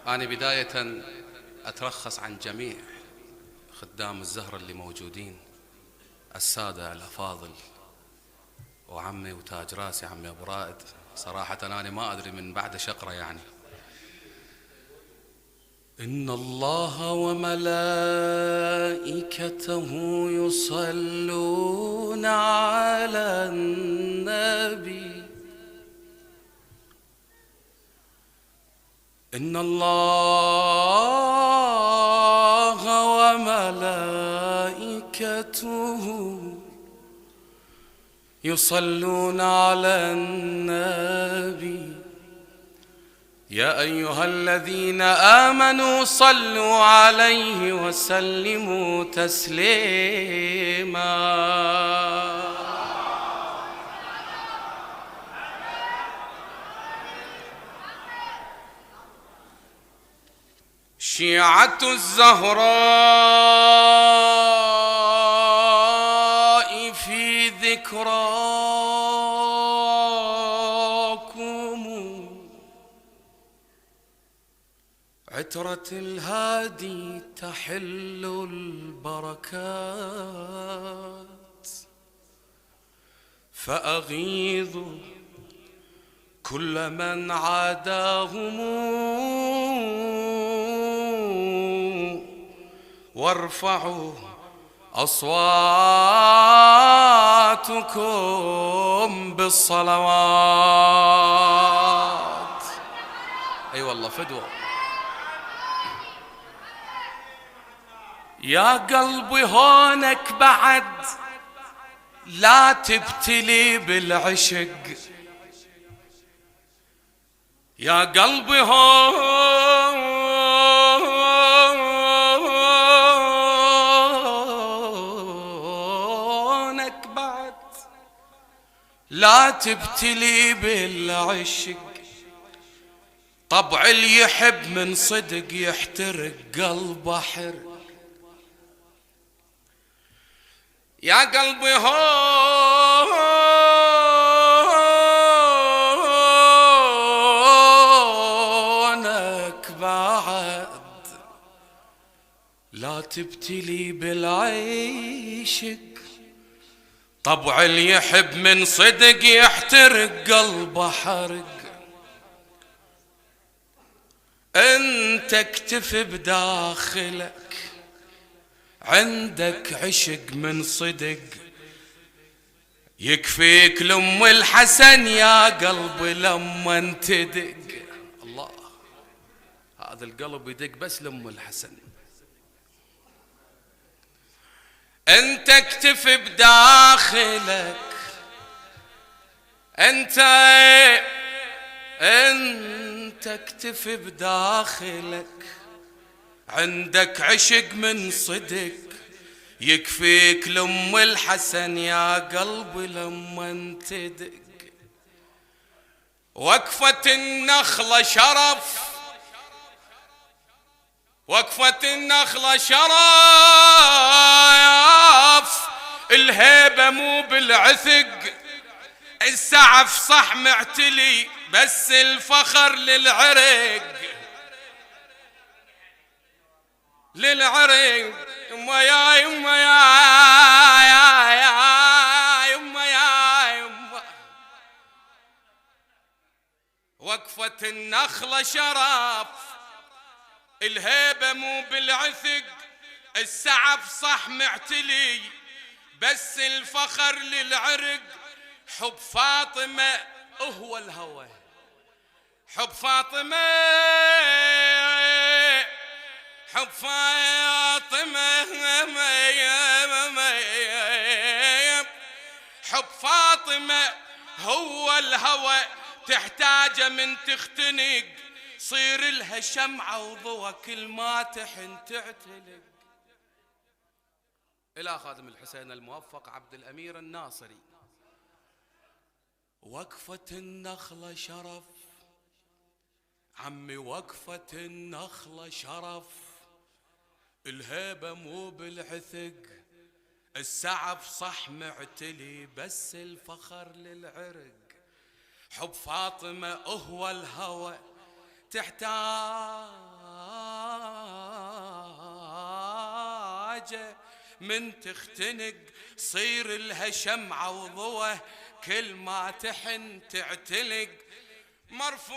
أنا بداية أترخص عن جميع خدام الزهرة اللي موجودين، السادة الأفاضل وعمي وتاج راسي عمي أبو رائد. صراحة أنا ما أدري من بعد شقرة يعني. إن الله وملائكته يصلون على النبي. إن الله وملائكته يصلون على النبي. يا أيها الذين آمنوا صلوا عليه وسلموا تسليما. شيعة الزهراء في ذكراكم، عترة الهادي تحل البركات، فأغيظوا كل من عاداهم وارفعوا أصواتكم بالصلوات. أي والله فدوة. يا قلبي هونك بعد لا تبتلي بالعشق، يا قلبي هونك بعد لا تبتلي بالعشق. طبع اللي يحب من صدق يحترق قلبه حرق. يا قلبي هونك بعد لا تبتلي بالعيشك. طبع اللي يحب من صدق يحترق قلبه حرق. انت اكتفي بداخلك عندك عشق من صدق، يكفيك لأم الحسن يا قلبي لما تدق. الله، هذا القلب يدق بس لأم الحسن. انت اكتفي بداخلك، انت اكتفي بداخلك عندك عشق من صدق، يكفيك لأم الحسن يا قلبي لما تدق. وقفة النخلة شرف، وقفة النخلة شرف، الهيبة مو بالعثق، السعف صح معتلي بس الفخر للعرق. للعرق يما يا يما يا يما يا يما. وقفة النخلة شرف، الهيبة مو بالعثق، السعف صح معتلي بس الفخر للعرق. حب فاطمة هو الهوى، حب فاطمة، حب فاطمة، حب فاطمة هو الهوى، تحتاجه من تختنق، صير لها شمعة وضوى كل ما تحن تعتلق. إلى خادم الحسين الموفق عبد الأمير الناصري. وقفة النخلة شرف عمي، وقفة النخلة شرف، الهيبة مو بالعثق، السعف صح معتلي بس الفخر للعرق. حب فاطمة هو الهوى، تحتاج حاجة من تختنق صير لها شمعة وضوة، كل ما تحن تعتلق مرفوض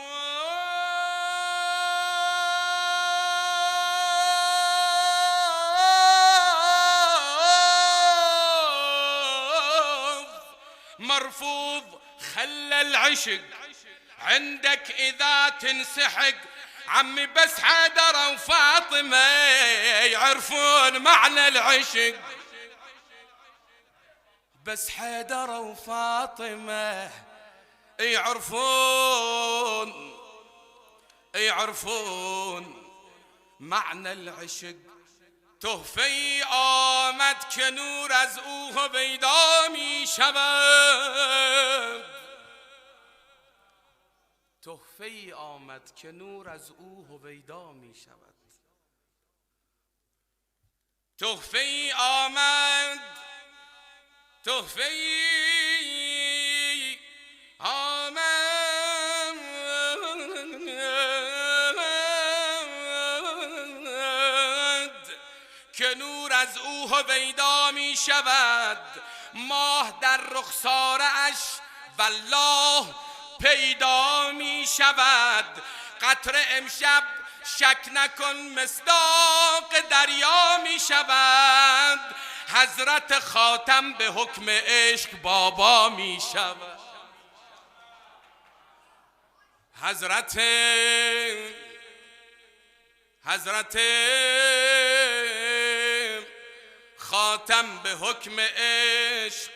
مرفوض. خلى العشق عندك إذا تنسحق، عمي بس حيدر وفاطمة يعرفون معنى العشق، بس حيدر وفاطمة يعرفون معنى العشق. تهفي آمد که نور از او هویدا می شود، تهفی آمد که نور از او هویدا می شود. تهفی آمد، تهفی آمد که نور از او هویدا می شود. ماه در رخسارش والله پیدا می شود. قطره امشب شک نکن مصداق دریا می شود. حضرت خاتم به حکم عشق بابا می شود. حضرت خاتم به حکم عشق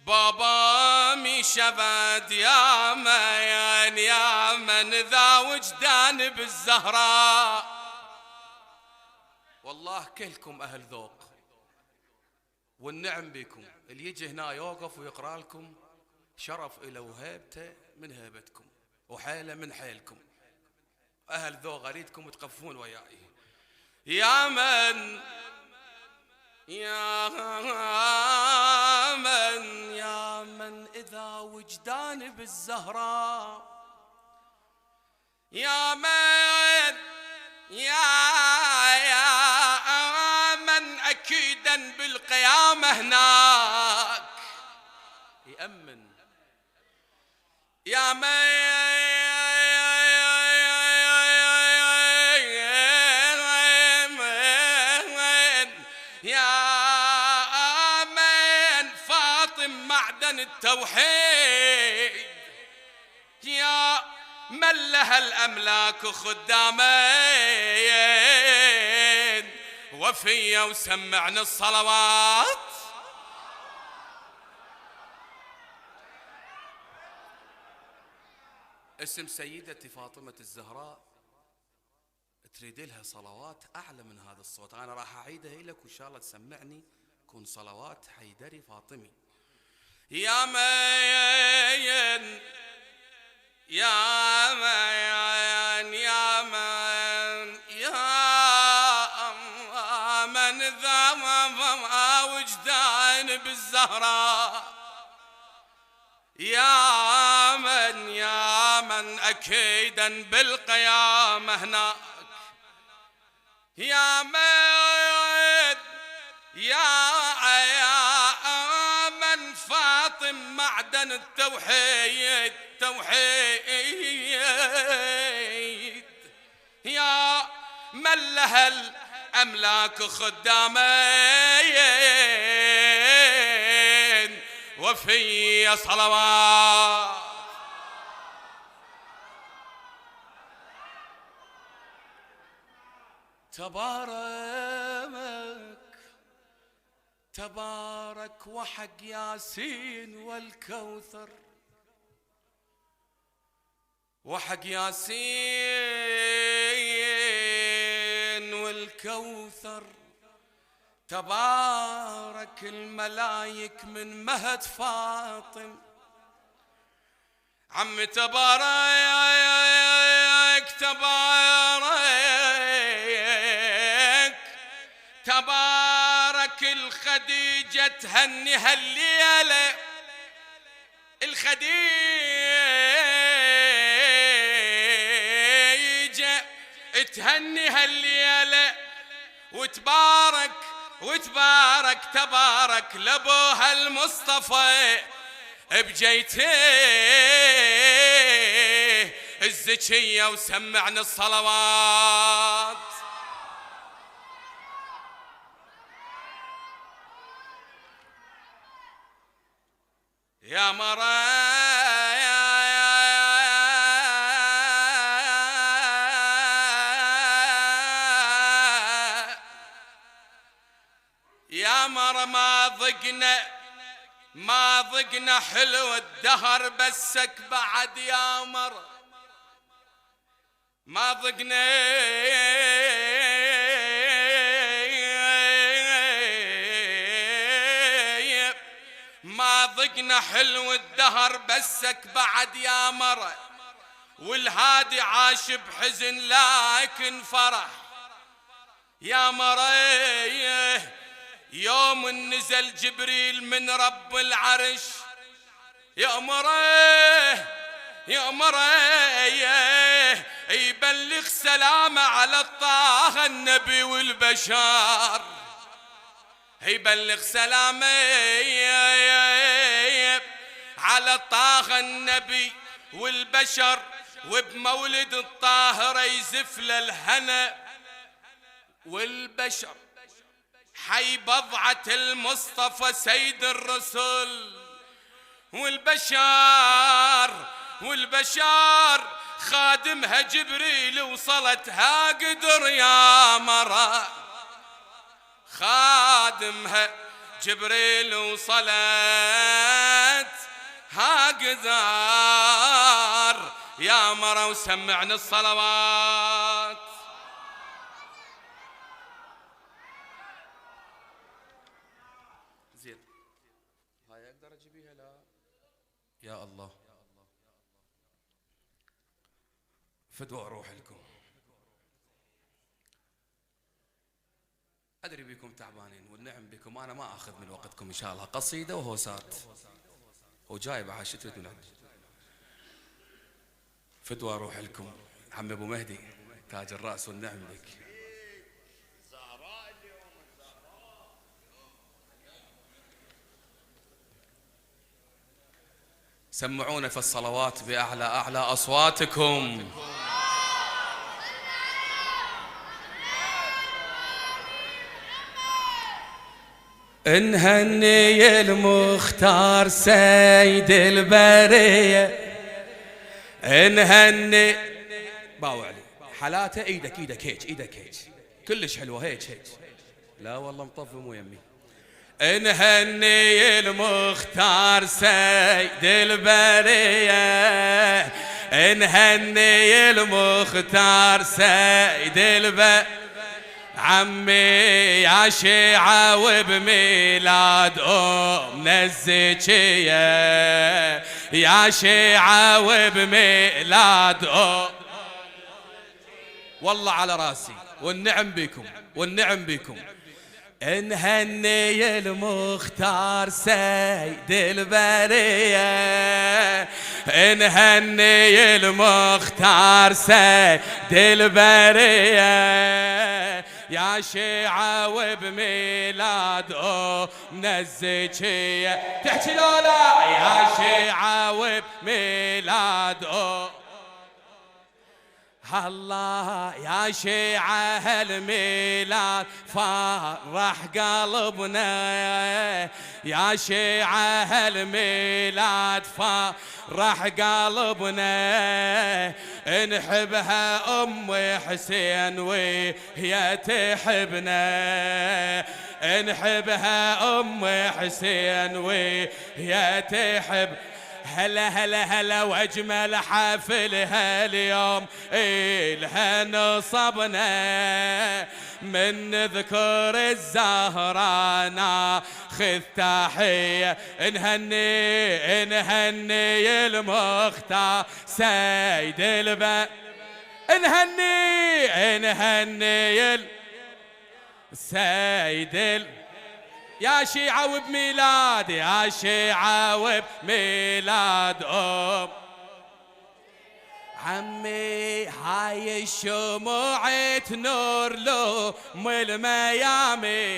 بابا می شود. یا من ذا وجدان بالزهراء. والله كلكم أهل ذوق والنعم بكم، اللي يجي هنا يوقف ويقرأ لكم شرف إلى وهيبته من هيبتكم وحيله من حيلكم. أهل ذوق أريدكم تقفون وياي. يا من إذا وجدان بالزهراء، يا من أكيدا بالقيامة هناك يأمن. يا من فاطم معدن التوحيد، يا من لها الأملاك خدامين وفية وسمعنا الصلوات. اسم سيدتي فاطمة الزهراء تريد لها صلوات أعلى من هذا الصوت، أنا راح أعيدها لك وإن شاء الله تسمعني كون صلوات حيدري فاطمي. يا من ذا وجدان بالزهراء. يا من أكيدا بالقيامة هناك. يا من فاطم معدن التوحيد يا من لها الأملاك خدامين وفي صلوات. تبارك وحق ياسين والكوثر، وحق ياسين والكوثر. تبارك الملايك من مهد فاطم. عم تبارك الخديجة تهني هالليلة. الخديجة تهني هالليلة وتبارك وتبارك تبارك لابوها المصطفى بجيته الزكية وسمعنا الصلوات. يا مرا يا مرا ما ضقنا حلو الدهر بسك بعد يا مرا ما ضقنا ما ضقنا حلو الدهر بسك بعد يا مرا والهادي عاش بحزن لكن فرح يا مرا يوم نزل جبريل من رب العرش يأمره يبلغ سلامه على طه النبي والبشر يبلغ سلامه على طه النبي والبشر وبمولد الطاهر يزف للهنا والبشر حي بضعة المصطفى سيد الرسل والبشار خادمها جبريل وصلتها قدر يا مرا خادمها جبريل وصلتها قدر يا مرا وسمعنا الصلوات. زين هاي اقدر اجيبيها؟ لا يا الله فدوى اروح لكم. ادري بيكم تعبانين والنعم بكم، انا ما اخذ من وقتكم ان شاء الله. قصيده وهوسات وجايب عاشتت من عندي. فدوى اروح لكم عم ابو مهدي تاج الراس والنعم بك. سمعونا في الصلوات بأعلى أصواتكم. نهني المختار سيد البرية نهني باو علي حالاته ايدك هيك كلش حلوة هيك لا والله مطفي مو يمي. نهني المختار سيد البرية نهني المختار سيد البرية عمي يا شيعة وبميلاد أمنا الزكية يا شيعة وبميلاد والله على راسي والنعم بكم نهني المختار سيد البرية نهني المختار سيد البرية يا شيعة وبميلاد أمنا الزكية تحكي لولا يا شيعة وبميلاد الله يا شيعة هالميلاد فرح قلبنا يا شيعة هالميلاد فرح قلبنا نحبها أم حسين وهي تحبنا نحبها أم حسين وهي تحب هلا واجمل حفلها اليوم إلها نصبنا من نذكر الزهرة ناخذ تحية نهني المختار سيد نهني سيد يا شيعة وبميلاد يا شيعة وبميلاد عمي هاي الشموعة نور له الميامين،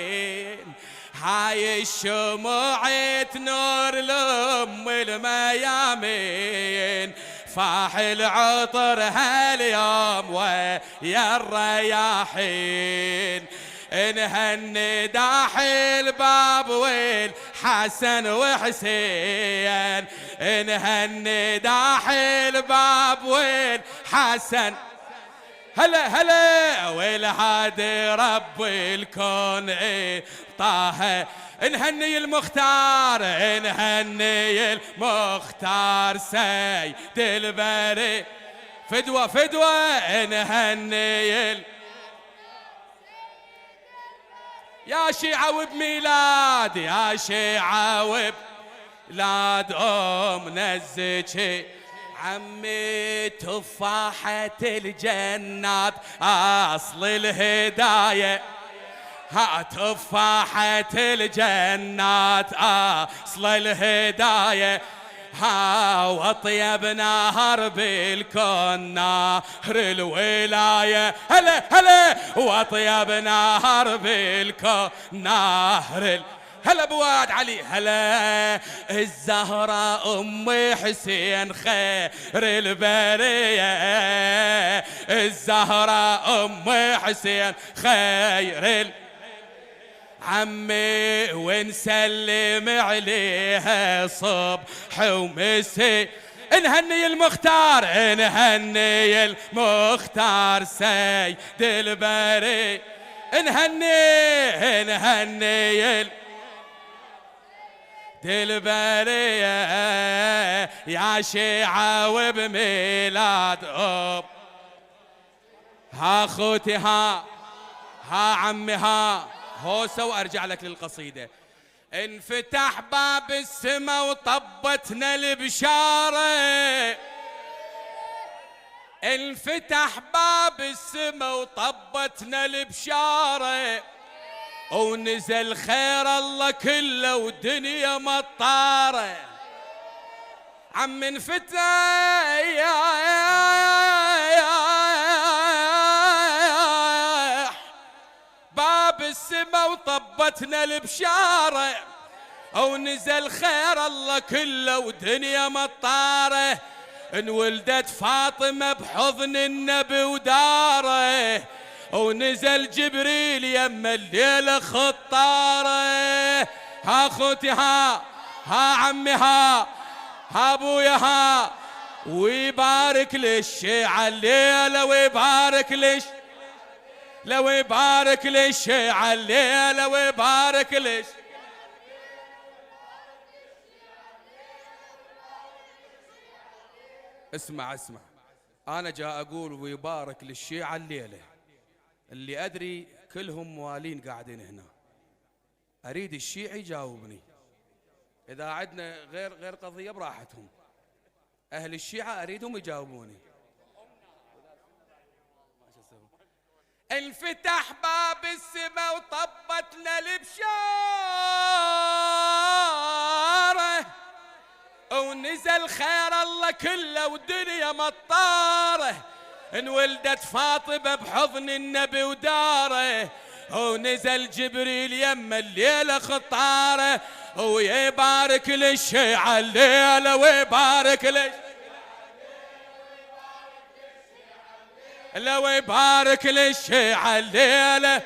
هاي الشموعة نور له الميامين، فاح العطر هاليوم ويا الرياحين، انهن داح الباب والحسن وحسين، انهن داح الباب والحسن، هلا هلا والهادي رب الكون طه، انهني المختار، انهني المختار سيد البري، فدوة فدوة انهني يا شيعة وبميلاد، يا شيعة وبميلاد نزكي عمي تفاحة الجنات أصل الهداية، ها تفاحة الجنات أصل الهداية، ها وطيب نهر بالكون نهر الولاية، هلا هلا وطيب نهر بالكون نهر هلا بواد علي، هلا الزهراء أم حسين خير البرية، الزهراء أم حسين خير عمي ونسلم عليها صبح ومسي، انهني المختار، انهني المختار سيد البري، انهني البرية يا شيعة وبميلاد ها خوتي ها عمي ها هوسة وارجع لك للقصيدة. انفتح باب السما وطبتنا البشارة، انفتح باب السما وطبتنا البشارة، ونزل خير الله كله والدنيا مطارة، عم انفتح باب السما وطبتنا البشارة، ونزل خير الله كله ودنيا مطارة، انولدت فاطمة بحضن النبي وداره، ونزل جبريل يما الليلة خطاره، ها خوتي ها عمي ها ابويا ها، ويبارك للشيعة الليلة، ويبارك لو يبارك للشيعة الليلة، ويبارك اسمع أنا جاء أقول ويبارك للشيعة الليلة، اللي أدري كلهم موالين قاعدين هنا، أريد الشيعي يجاوبني، إذا عندنا غير قضية براحتهم، أهل الشيعة أريدهم يجاوبوني. انفتح باب السما وطبتنا البشارة، ونزل خير الله كله والدنيا مطاره، انولدت فاطمة بحضن النبي وداره، ونزل جبريل يما الليلة خطاره، ويبارك للشيعة الليلة، ويبارك لو يبارك للشيعة الليلة،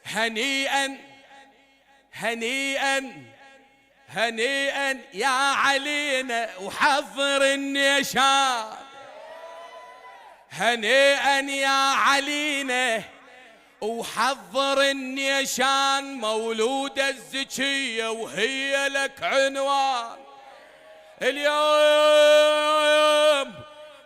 هنيئا هنيئا هنيئا يا علينا وحضر النشان، هنيئا يا علينا وحضر النشان، مولودة الزكية وهي لك عنوان،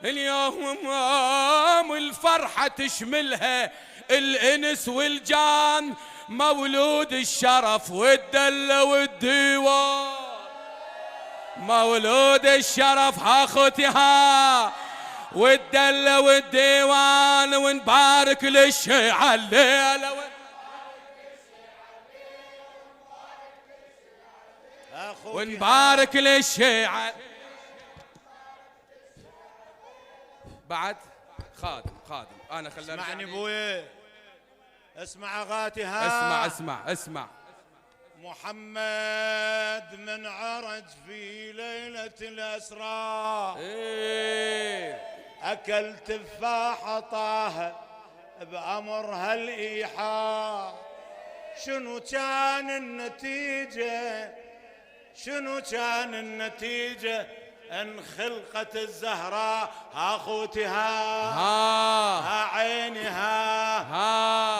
اليوم الفرحة تشملها الانس والجان، مولود الشرف والدلة والديوان، مولود الشرف ها اخوتي ها والدلة والديوان، ونبارك للشيعة الليلة ونبارك للشيعة، بعد خادم أنا خلاني اسمعني بويا، اسمع اغاتها. اسمع. محمد من عرج في ليلة الأسرى، أكل تفاحة طه بأمرها الإيحاء. شنو كان النتيجة ان خلقت الزهراء اخوتها ها عينها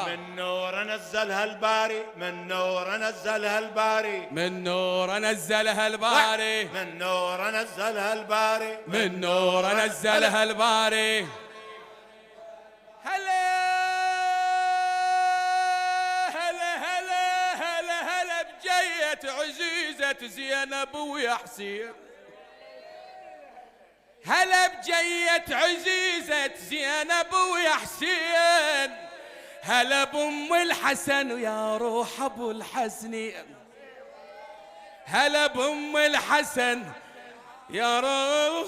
من نور نزلها الباري من نور نزلها الباري من نور نزلها الباري من نور نزلها الباري من نور نزلها الباري. هلا هلا هلا هلا هلا بجية عزيزة زينب ويا حسين. هلا بجية عزيزة زينب ويا حسين. هلا بأم الحسن ويا روح أبو الحسن. هلا بأم الحسن يا روح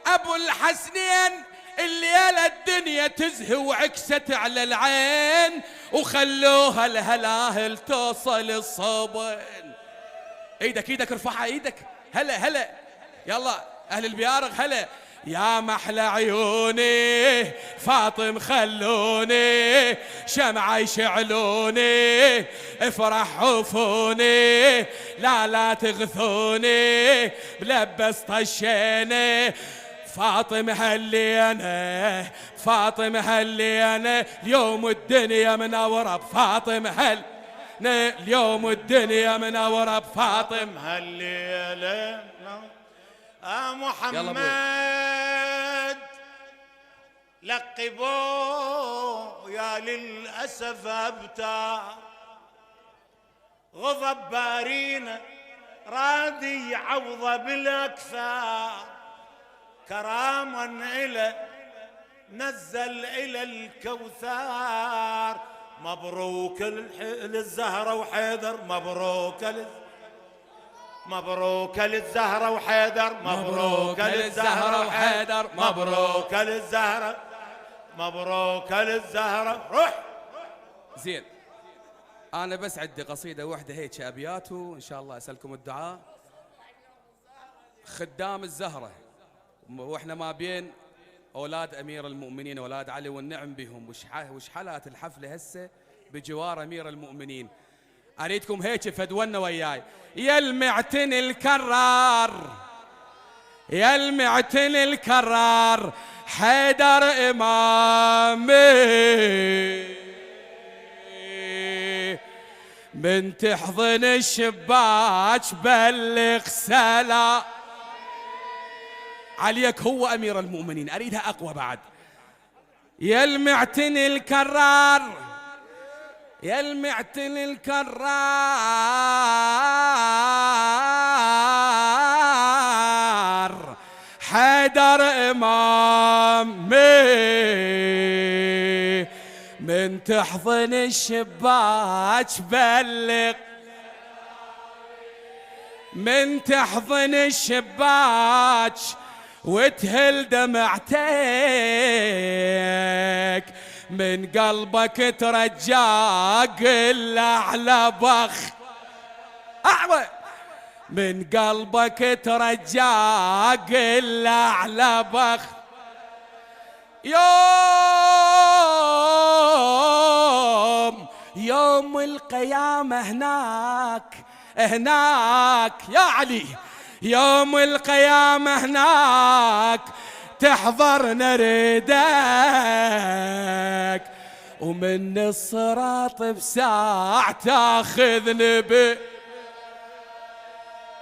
أبو الحسنين. الليلة الدنيا تزهي وعكست على العين وخلوها الهلاهل توصل الصوبين. ايدك ارفعها ايدك. هلا يلا اهل البيارق. هلا يا محلى عيوني فاطم خلوني شمعة يشعلوني افرح عفوني لا تغثوني بلبس طشيني. فاطم هلي انا اليوم الدنيا منورة بفاطم اليوم الدنيا منورة بفاطم هالليلة. محمد لقبوه يا للأسف أبتار غضب بارينا رادي يعوضه بالأكثار. كراما إلى نزل إلى الكوثر. مبروك للزهرة وحيدر مبروك للزهرة وحيدر مبروك للزهرة وحيدر مبروك للزهرة روح. زين أنا بس عندي قصيدة واحدة هيك أبيات وإن شاء الله أسألكم الدعاء. خدام الزهرة وإحنا ما بين أولاد أمير المؤمنين أولاد علي والنعم بهم. وش حالات الحفلة هسه بجوار أمير المؤمنين. أريدكم هيك فدونا وياي. يا المعتن الكرار حيدر إمامي من تحضن الشباك بلغ سلام. عليك هو أمير المؤمنين أريدها أقوى بعد. يا المعتن الكرار حيدر إمامي من تحضن الشباك بلغ من تحضن الشباك وتهل دمعتك من قلبك ترجاك الأعلى بخ أعوى من قلبك ترجاك الأعلى بخ. يوم القيامة هناك يا علي. يوم القيامة هناك تحضر نريدك ومن الصراط بساعة تاخذني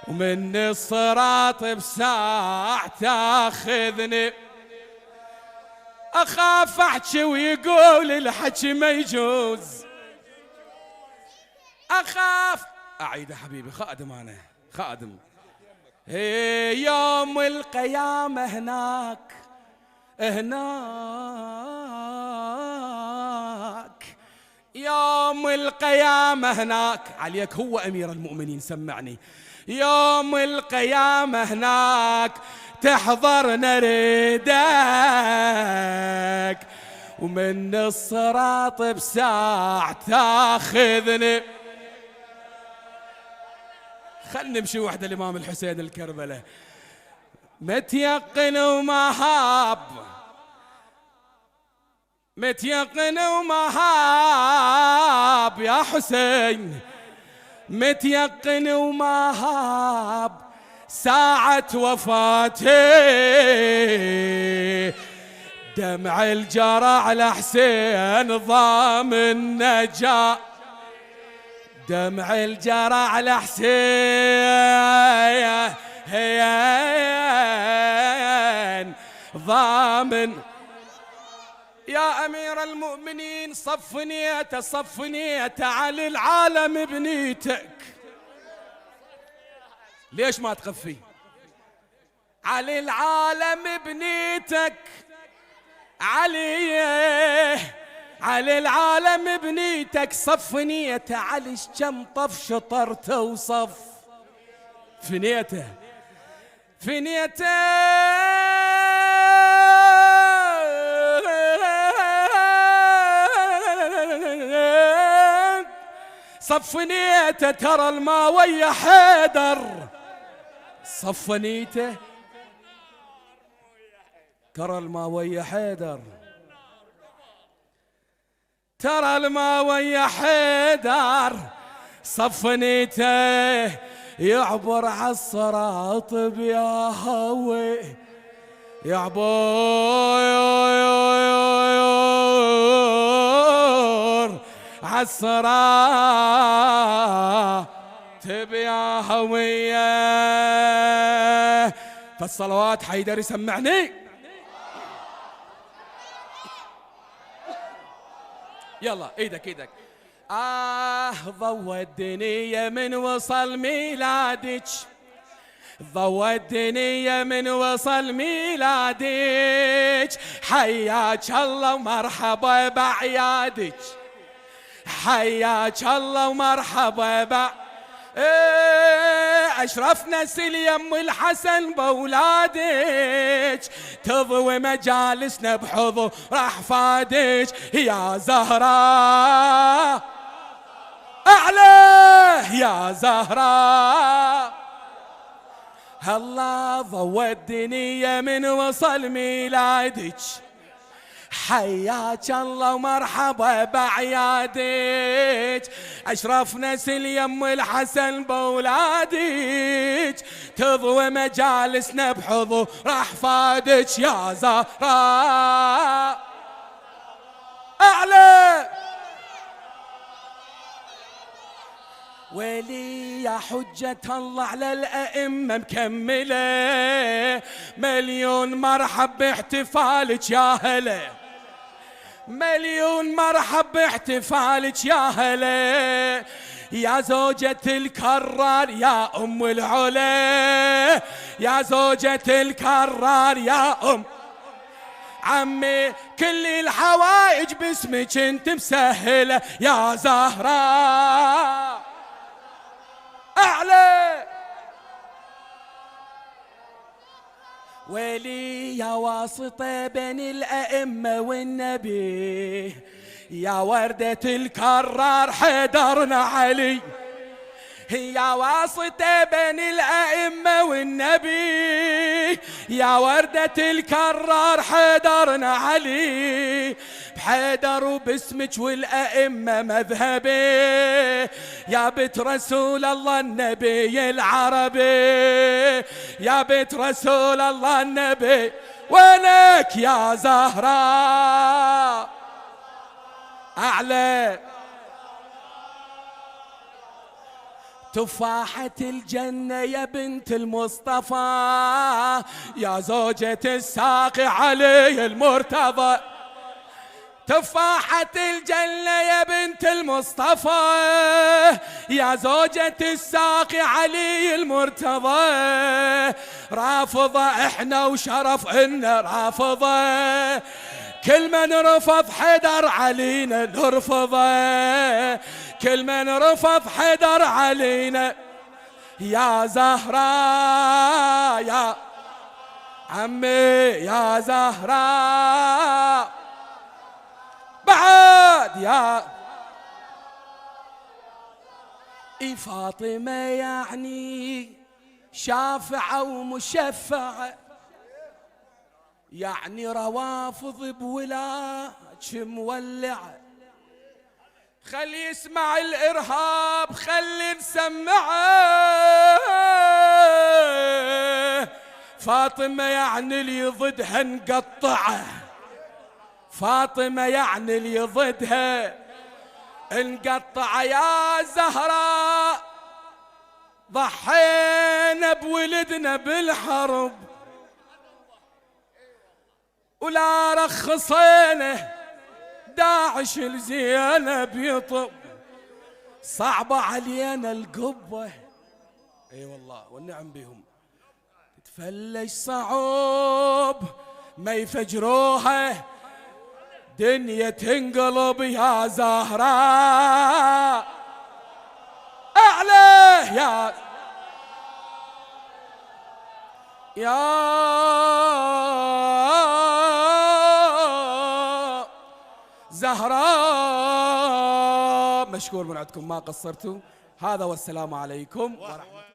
ومن الصراط بساعة تاخذني. أخاف أحكي ويقول الحكي ما يجوز. أخاف أعيد حبيبي خادم أنا خادم. يوم القيامة هناك يوم القيامة هناك. عليك هو أمير المؤمنين سمعني. يوم القيامة هناك تحضر نريدك، ومن الصراط بساع تاخذني. خلنا نمشي وحده الإمام الحسين الكربلة. متيقن ومهاب، متيقن ومهاب يا حسين، متيقن ومهاب ساعة وفاتي، دمع الجرى على حسين ضامن نجا، دمع الجرى على حسين ضامن. يا أمير المؤمنين صفنيت صفنيت على العالم بنيتك، ليش ما تخفي؟ على العالم بنيتك علي، على العالم بنيتك صفنيت على كم طف شطرته وصف فنيته فنيته صفنيته ترى الماء ويا حيدر، صفنيته ترى الماء ويا حيدر، ترى الماء ويا حيدر، صفنيته يعبر عالصراط بيا هوي، يعبر عالصراط بيا هوية. فالصلوات حيدر يسمعني. يلا ايدك ايدك. ضوى الدنيا من وصل ميلادك، ضوى الدنيا من وصل ميلادك، حياك الله ومرحبا بعيادك، حياك الله ومرحبا أشرف نسل يم الحسن بولادك، تضوي مجالسنا بحضور أحفادك يا زهراء، أعلى يا زهراء. الله ضوى الدنيا من وصل ميلادك، حياك الله ومرحبا بعيادك، أشرف نسل يم الحسن بولادك، تضوي مجالسنا بحضور أحفادك يا زهراء، أعلى. ويلي يا حجة الله على الأئمة مكملة، مليون مرحب باحتفالك يا هلا، مليون مرحب باحتفالك يا هلا، يا زوجة الكرار يا أم العلا، يا زوجة الكرار يا أم عمي، كل الحوائج باسمك انت مسهلة يا زهراء، أعلى. ويلي يا واسطة بين الأئمة والنبي، يا وردة الكرار حيدرنا علي، يا واسطة بين الأئمة والنبي، يا وردة الكرار حيدرنا علي، بحيدر وباسمك والأئمة مذهبي، يا بنت رسول الله النبي العربي، يا بنت رسول الله النبي، وينك يا زهراء، أعلى. تفاحة الجنة يا بنت المصطفى، يا زوجة الساقي علي المرتضى، تفاحة الجنة يا بنت المصطفى، يا زوجة الساقي علي المرتضى، رافضة احنا وشرف ان رافضة، كل من رفض حيدر علينا نرفضه، كل من رفض حيدر علينا يا زهراء يا عمي يا زهراء بعد يا فاطمة يعني شافعة ومشفعة، يعني روافض بولاك مولعة. خلي يسمع الإرهاب خلي نسمعه، فاطمة يعني اللي ضدها نقطعه، فاطمة يعني اللي ضدها نقطعه. يا زهراء ضحينا بولدنا بالحرب ولا رخصينا داعش لزينب يطب، صعبة علينا القبة اي والله والنعم بهم، تتفلش صعوب ما يفجروها دنيا تنقلب. يا زهراء أعلى يا زهراء. مشكور من عندكم ما قصرتوا. هذا والسلام عليكم ورحمة الله.